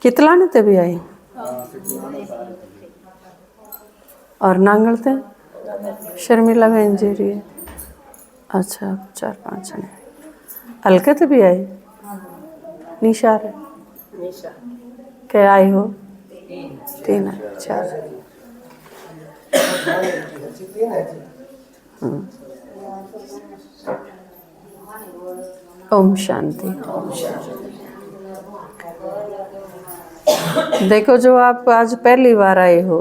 कितलाने ते भी आई और नांगल ते शर्मिला बहन जी रही है। अच्छा 4-5 जने हल्के ते भी आई निशा रे के आई हो 3 4 ओम शांति। देखो जो आप आज पहली बार आए हो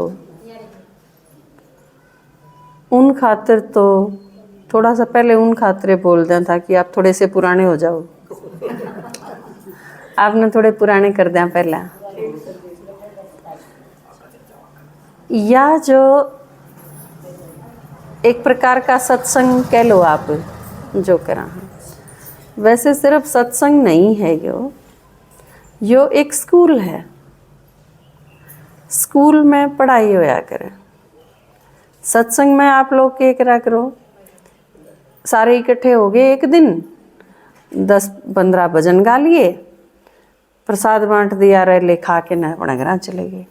उन खातिर तो थोड़ा सा पहले उन खातिर बोल दें ताकि आप थोड़े से पुराने हो जाओ। आपने थोड़े पुराने कर दें पहला। या जो एक प्रकार का सत्संग कह लो आप जो करा है, वैसे सिर्फ सत्संग नहीं है यो एक स्कूल है। स्कूल में पढ़ाई होया करे। सत्संग में आप लोग क्या करा करो, सारे इकट्ठे हो गए एक दिन 10-15 भजन गा लिए, प्रसाद बांट दिया, रैले खा के न अपने घर चले गए।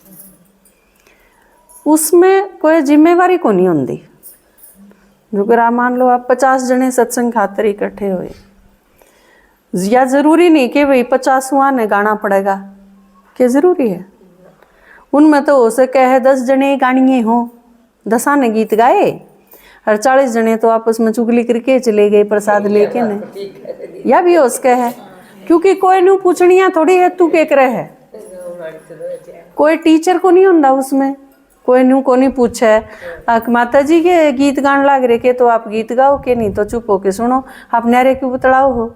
उसमें कोई जिम्मेवारी को नहीं होती। जो मान लो आप 50 जने सत्संग खातर इकट्ठे हुए, या जरूरी नहीं कि भाई 50वां ने गाना पड़ेगा, क्या जरूरी है? उनमें तो हो सके है 10 जने गानिए हो, 10 ने गीत गाए और 40 जने तो आपस में चुगली करके चले गए प्रसाद लेके ने, या भी हो सके है। क्योंकि कोई नू पूछनिया थोड़ी है तू के करे है, कोई टीचर को नहीं होता उसमें, कोई नू को नहीं पूछे माता जी के गीत गान लाग रहे के तो आप गीत गाओ के, नहीं तो चुप हो के सुनो, आप न्यारे क्यों बतलाओ हो,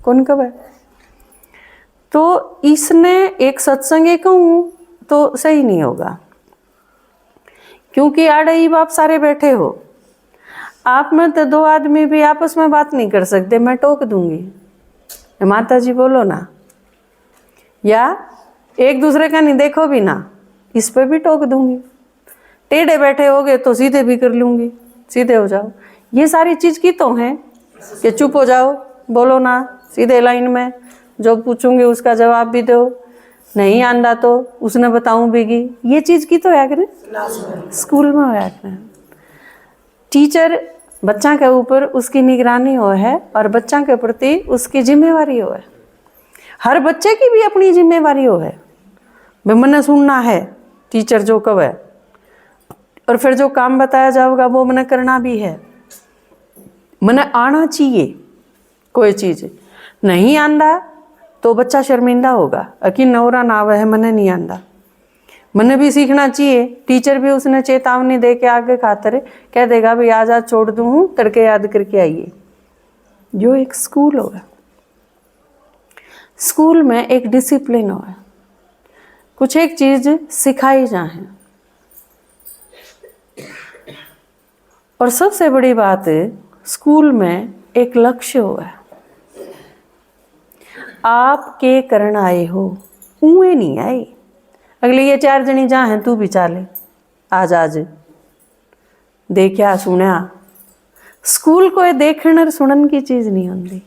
कौन कब है। तो इसने एक सत्संग कहूँ तो सही नहीं होगा, क्योंकि आड़े ही बाप सारे बैठे हो, आप में तो 2 आदमी भी आपस में बात नहीं कर सकते, मैं टोक दूंगी माता जी बोलो ना, या एक दूसरे का नहीं देखो भी ना, इस पे भी टोक दूंगी। टेढ़े बैठे होगे तो सीधे भी कर लूंगी, सीधे हो जाओ। ये सारी चीज की तो है कि चुप हो जाओ, बोलो ना, सीधे लाइन में, जो पूछूंगी उसका जवाब भी दो, नहीं आंदा तो उसने बताऊं बीगी। ये चीज की तो है करें स्कूल में होया करें। टीचर बच्चा के ऊपर उसकी निगरानी हो है और बच्चा के प्रति उसकी जिम्मेवारी हो है। हर बच्चे की भी अपनी जिम्मेवारी हो है, मैंने सुनना है टीचर जो कहे, और फिर जो काम बताया जाएगा वो मैंने करना भी है। मैंने आना चाहिए, कोई चीज़ नहीं आंदा तो बच्चा शर्मिंदा होगा, अकीन नौरा ना वह मैंने नहीं आंदा, मैंने भी सीखना चाहिए। टीचर भी उसने चेतावनी दे के आगे खातर कह देगा भाई आज छोड़ दूँ हूँ, तड़के याद करके आइए। जो एक स्कूल होगा, स्कूल में एक डिसिप्लिन होगा, कुछ एक चीज़ सिखाई जाए। और सबसे बड़ी बात स्कूल में एक लक्ष्य हुआ, आप के करण आए हो, उए नहीं आए। अगले ये 4 जनी जहाँ हैं तू भी चाले, आज देखा सुना। स्कूल कोई देखने और सुनन की चीज़ नहीं होती,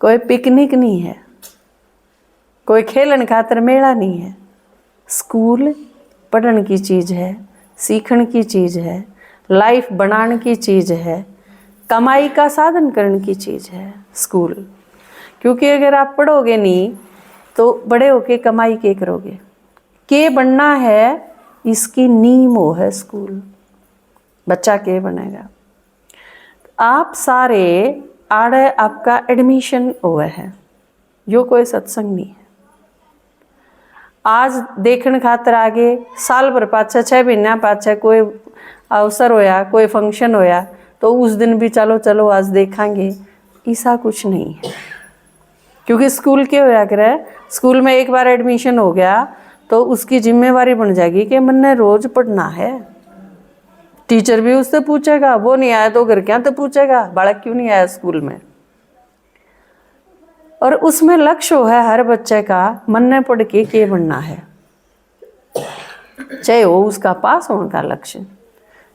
कोई पिकनिक नहीं है, कोई खेलन खातर मेला नहीं है। स्कूल पढ़ने की चीज़ है, सीखने की चीज़ है, लाइफ बनाने की चीज़ है, कमाई का साधन करने की चीज़ है स्कूल। क्योंकि अगर आप पढ़ोगे नहीं तो बड़े होके कमाई के करोगे, के बनना है इसकी नींव हो है स्कूल। बच्चा के बनेगा। आप सारे आड़े आपका एडमिशन हुआ है, यो कोई सत्संग नहीं है। आज देखने खातर आगे साल भर पाछे 6 महीना पाछे कोई अवसर होया, कोई फंक्शन होया तो उस दिन भी चलो चलो आज देखेंगे, ऐसा कुछ नहीं है। क्योंकि स्कूल के होया करे, स्कूल में एक बार एडमिशन हो गया तो उसकी जिम्मेवारी बन जाएगी कि मैंने रोज पढ़ना है। टीचर भी उससे पूछेगा, वो नहीं आया तो घर क्या तो पूछेगा बालक क्यों नहीं आया स्कूल में। और उसमें लक्ष्य है हर बच्चे का, मन ने पढ़ के बनना है, चाहे वो उसका पास होने का लक्ष्य।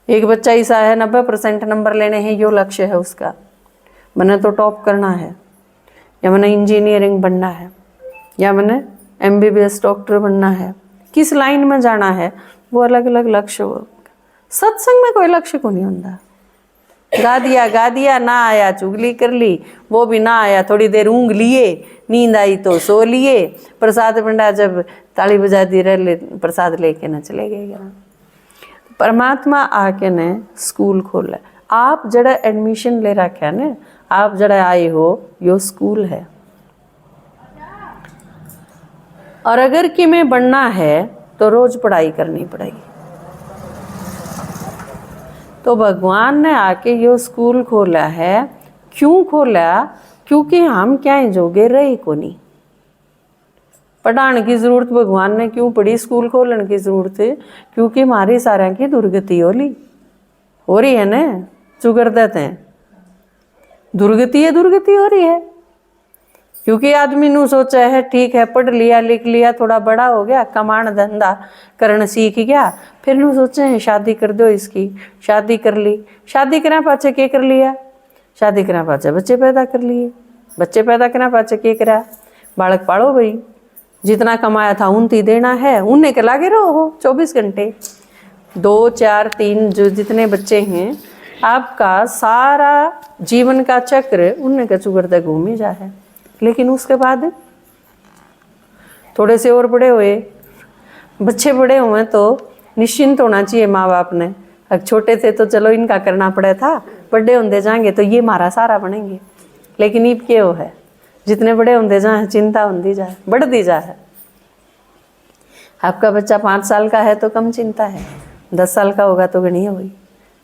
एक बच्चा ऐसा है 90% नंबर लेने हैं, यो लक्ष्य है उसका, मैंने तो टॉप करना है, या मैंने इंजीनियरिंग बनना है, या मैंने MBBS डॉक्टर बनना है, किस लाइन में जाना है, वो अलग अलग लक्ष्य हो। सत्संग में कोई लक्ष्य को नहीं होता। गा दिया ना आया चुगली कर ली, वो भी ना आया थोड़ी देर ऊँग लिए, नींद आई तो सो लिए, प्रसाद बंडा जब ताली बजा दी रह प्रसाद लेके न चले गए। परमात्मा आके ने स्कूल खोला। आप जड़ा एडमिशन ले रखा है ना, आप जड़ा आए हो, यो स्कूल है। और अगर कि में बनना है तो रोज पढ़ाई करनी पड़ेगी। तो भगवान ने आके यो स्कूल खोला है। क्यों खोला? क्योंकि हम क्या जोगे रहे को नहीं। पढ़ाने की जरूरत भगवान ने क्यों पड़ी, स्कूल खोलने की जरूरत है? क्योंकि हमारी सारा की दुर्गति हो रही है ना, चुगर देते हैं दुर्गति हो रही है। क्योंकि आदमी नू सोचा है ठीक है पढ़ लिया लिख लिया, थोड़ा बड़ा हो गया, कमाण धंधा करना सीख गया, फिर नू सोचे हैं शादी कर दो इसकी। शादी कर ली, शादी करा पाचे के कर लिया, शादी करा पाचे बच्चे पैदा कर लिए, बच्चे पैदा करा पाचे के करा, बालक पालो भाई, जितना कमाया था उनती देना है, उन्हें के लागे रहो 24 घंटे, 2 4 3 जो जितने बच्चे हैं, आपका सारा जीवन का चक्र उन्हें के चुगरते घूम ही जा है। लेकिन उसके बाद थोड़े से और बड़े हुए, बच्चे बड़े हुए तो निश्चिंत होना चाहिए माँ बाप ने। अब छोटे थे तो चलो इनका करना पड़ा था, बड़े होंदे जाएंगे तो ये हमारा सारा बनेंगे। लेकिन इब क्या हो है, जितने बड़े होंदे जाए चिंता होती जाए, बढ़ती जाए। आपका बच्चा 5 साल का है तो कम चिंता है, 10 साल का होगा तो गणी होगी,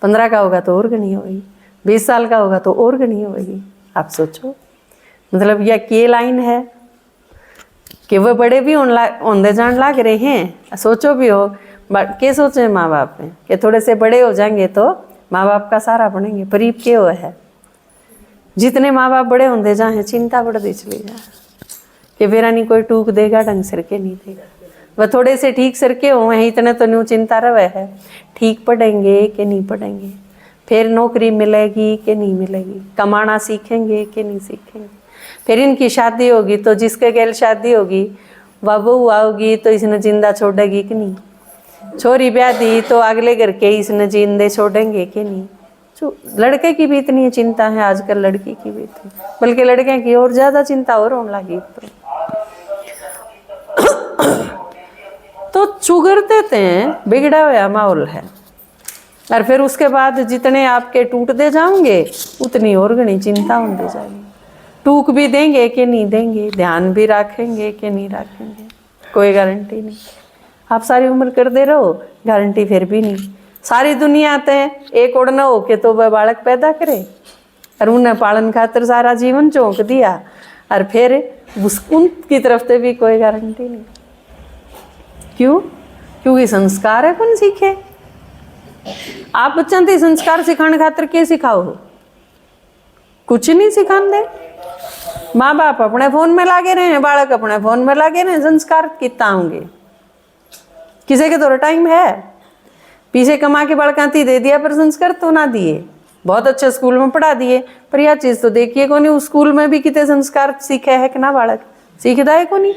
15 का होगा तो और गणी होगी, 20 साल का होगा तो और गणी होगी। आप सोचो, मतलब यह के लाइन है कि वह बड़े भी होंदे जान लाग रहे हैं। सोचो भी हो, के सोचे माँ बाप में कि थोड़े से बड़े हो जाएंगे तो माँ बाप का सारा बनेंगे। परीब के हो है, जितने माँ बाप बड़े होंदे जाए चिंता बढ़ती चली जाए कि मेरा नहीं कोई टूक देगा, ढंग सिर के नहीं देगा। वह थोड़े से ठीक सिर के हो हैं, इतने तो न्यू चिंता रहे है, ठीक पढ़ेंगे कि नहीं पढ़ेंगे, फिर नौकरी मिलेगी कि नहीं मिलेगी, कमाना सीखेंगे कि नहीं सीखेंगे, फिर इनकी शादी होगी तो जिसके गैल शादी होगी वह बहू आओगी तो इसने जिंदा छोड़ेगी कि नहीं, छोरी ब्याह दी तो अगले घर के इसने जिंदे छोड़ेंगे कि नहीं। जो लड़के की भी इतनी चिंता है आजकल, लड़की की भी इतनी, बल्कि लड़के की और ज्यादा चिंता और होने लगी। तो चुगर देते हैं, बिगड़ा हुआ माहौल है। और फिर उसके बाद जितने आपके टूटते जाओगे उतनी और घनी चिंता होती जाएगी। टूक भी देंगे कि नहीं देंगे, ध्यान भी रखेंगे कि नहीं रखेंगे, कोई गारंटी नहीं। आप सारी उम्र करते रहो, गारंटी फिर भी नहीं। सारी दुनिया आते हैं एक और न हो के तो वह बालक पैदा करे और उन्हें पालन खातर सारा जीवन चौंक दिया, और फिर उनकी तरफ से भी कोई गारंटी नहीं। क्यों? क्योंकि संस्कार है कौन सीखे। आप बच्चों से संस्कार सिखाने खातर क्या सिखाओ? कुछ नहीं सिखाते। माँ बाप अपने फोन में लागे रहे हैं, बालक अपने फोन में लागे रहे हैं, संस्कार कितना होंगे? किसी के तो टाइम है, पीछे कमा के बड़काती दे दिया पर संस्कार तो ना दिए। बहुत अच्छे स्कूल में पढ़ा दिए पर यह चीज तो देखिए को नहीं, उस स्कूल में भी कितने संस्कार सीखे है कि ना बालक सीखता है को नहीं।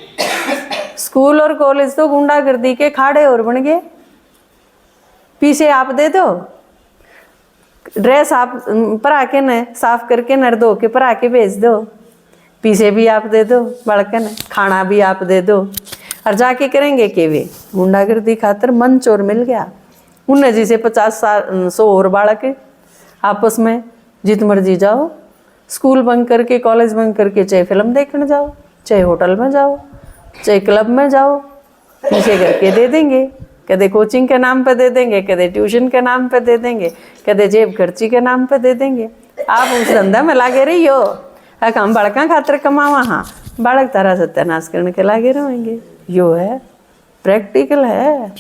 स्कूल और कॉलेज तो गुंडागर्दी के खाड़े और बन गए। पीछे आप दे दो, ड्रेस आप परा के न साफ करके नर धो के परा के भेज दो, पीछे भी आप दे दो बालक ने, खाना भी आप दे दो, और जाके करेंगे कि वे गुंडागर्दी खातर मंच और मिल गया उन्हें, जिसे 50-100 और बालक आपस में जित मर्जी जाओ, स्कूल बंक करके कॉलेज बंक करके चाहे फिल्म देखने जाओ, चाहे होटल में जाओ, चाहे क्लब में जाओ, पीछे करके दे देंगे। कदे कोचिंग के नाम पे दे देंगे, कदे ट्यूशन के नाम पे दे देंगे, कदे जेब खर्ची के नाम पे दे देंगे। आप उस धंधा में लागे रही हो, हम बालका खातर कमावा, हाँ बालक तारा सत्यानाश करने के लागे रहेंगे। यो है, प्रैक्टिकल है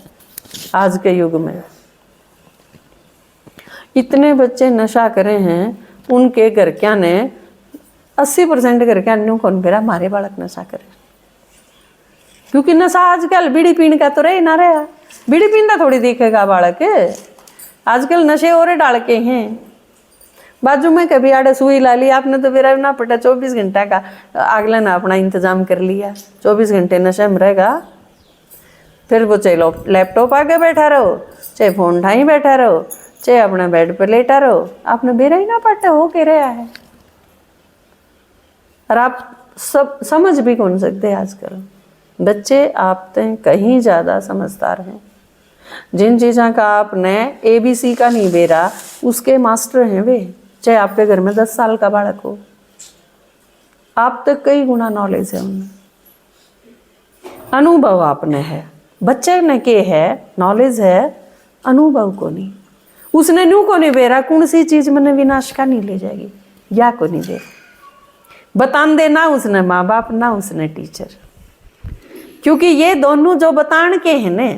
आज के युग में। इतने बच्चे नशा करे हैं, उनके घर क्या ने 80% घर क्या न्यू कौन बेरा हमारे बालक नशा करे, क्योंकि नशा आजकल बीड़ी पीने का तो रहे ना रहा, बीड़ी पीना थोड़ी दिखेगा बालक। आजकल नशे और डाल के हैं, बाजू में कभी आड़े सुई ला ली आपने तो फिर ना पटा 24 घंटा का अगला ना अपना इंतजाम कर लिया, 24 घंटे नशे में रहेगा। फिर वो चाहे लैपटॉप आगे बैठा रहो, चाहे फोन उठाई बैठा रहो, चाहे अपना बेड पर लेटा रहो, आपने बेरा ही ना पाटा हो के रहा है। और आप सब समझ भी कौन सकते आजकल बच्चे, आप तो कहीं ज़्यादा समझदार हैं। जिन चीज़ों का आपने ABC का नहीं बेरा, उसके मास्टर हैं वे। चाहे आपके घर में 10 साल का बालक हो, आप तक कई गुना नॉलेज है उनमें, अनुभव आपने है। बच्चे ने के है नॉलेज है, अनुभव को नहीं। उसने न्यू को नहीं बेरा कौन सी चीज मैंने विनाश का नहीं ले जाएगी, या को नहीं दे बतान दे, ना उसने माँ बाप ना उसने टीचर। क्योंकि ये दोनों जो बतान के हैं ने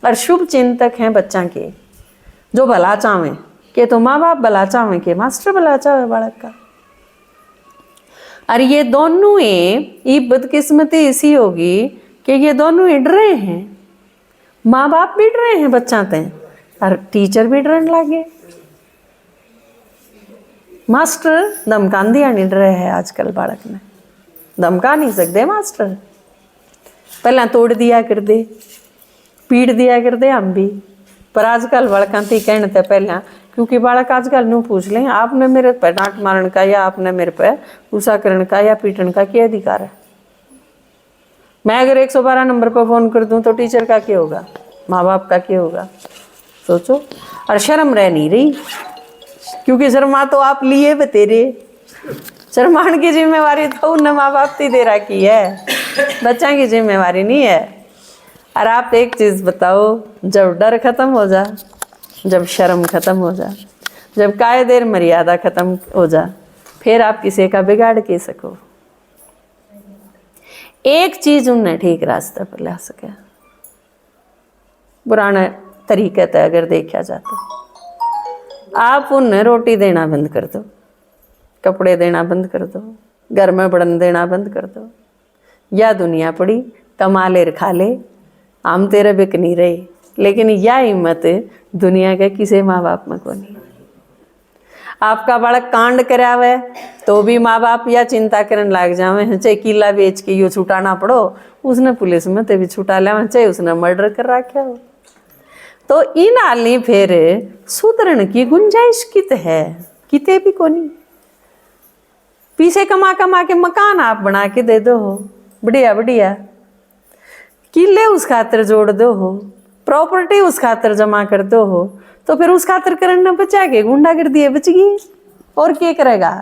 और शुभ चिंतक हैं बच्चा के, जो भला चावे के तो माँ बाप भला चावे के मास्टर भला चावे बालक का। और ये दोनों ही बदकिस्मती इसी होगी कि ये दोनों ही डरे हैं, माँ बाप भी डरे हैं बच्चा ते और टीचर भी डरने लगे। मास्टर धमकान दिया नहीं डरे है आजकल बालक ने, धमका नहीं सकते मास्टर, पहला तोड़ दिया कर दे, पीट दिया कर दे हम भी। पर आजकल बालका थी कहने थे पहला, क्योंकि बालक आजकल न्यू पूछ लें आपने मेरे पे डांट मारने का या आपने मेरे पे गुस्सा करने का या पीटने का क्या अधिकार है। मैं अगर 112 नंबर पर फ़ोन कर दूं तो टीचर का क्या होगा, माँ बाप का क्या होगा, सोचो। और शर्म रह नहीं रही, क्योंकि शर्मा तो आप लिए बतेरे, शर्मान की जिम्मेवारी तो उन माँ बाप की दे रखी है, बच्चा की जिम्मेवारी नहीं है। और आप एक चीज़ बताओ, जब डर खत्म हो जा, जब शर्म खत्म हो जा, जब कायदे मर्यादा खत्म हो जा, फिर आप किसी का बिगाड़ के सको। एक चीज उन्हें ठीक रास्ते पर ला सके, पुराने तरीके से अगर देखा जाता, आप उन्हें रोटी देना बंद कर दो, कपड़े देना बंद कर दो, घर में बढ़न देना बंद कर दो, या दुनिया पड़ी कमा ले खा ले, हम तेरे बिक नहीं रहे। लेकिन यह हिम्मत दुनिया के किसी माँ बाप में को नहीं। आपका बालक कांड करावे तो भी माँ बाप या चिंता करने लग जावे, चाहे किला बेच के यो छुटाना पड़ो, उसने पुलिस में तो भी छुटा लिया, चाहे उसने मर्डर कर रखा हो। तो इन हाली फिर सुधरण की गुंजाइश कित है, किते भी को नहीं। पीछे कमा कमा के मकान आप बना के दे दो हो, बढ़िया बढ़िया किले उस खातिर जोड़ दो हो, प्रॉपर्टी उस खातिर जमा कर दो हो, तो फिर उस खातिर करना बचा के गुंडागर्दी बचगी और क्या करेगा।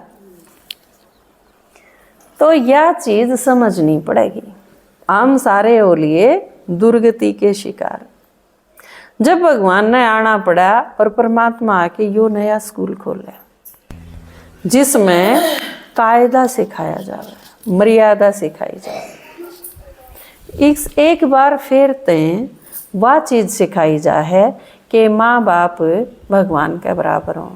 तो यह चीज समझनी पड़ेगी। हम सारे हो लिए दुर्गति के शिकार। जब भगवान ने आना पड़ा और परमात्मा आके यो नया स्कूल खोला जिसमें कायदा सिखाया जाए, मर्यादा सिखाई जाए, एक बार फिर तें वह चीज़ सिखाई जा है कि माँ बाप भगवान के बराबर हों।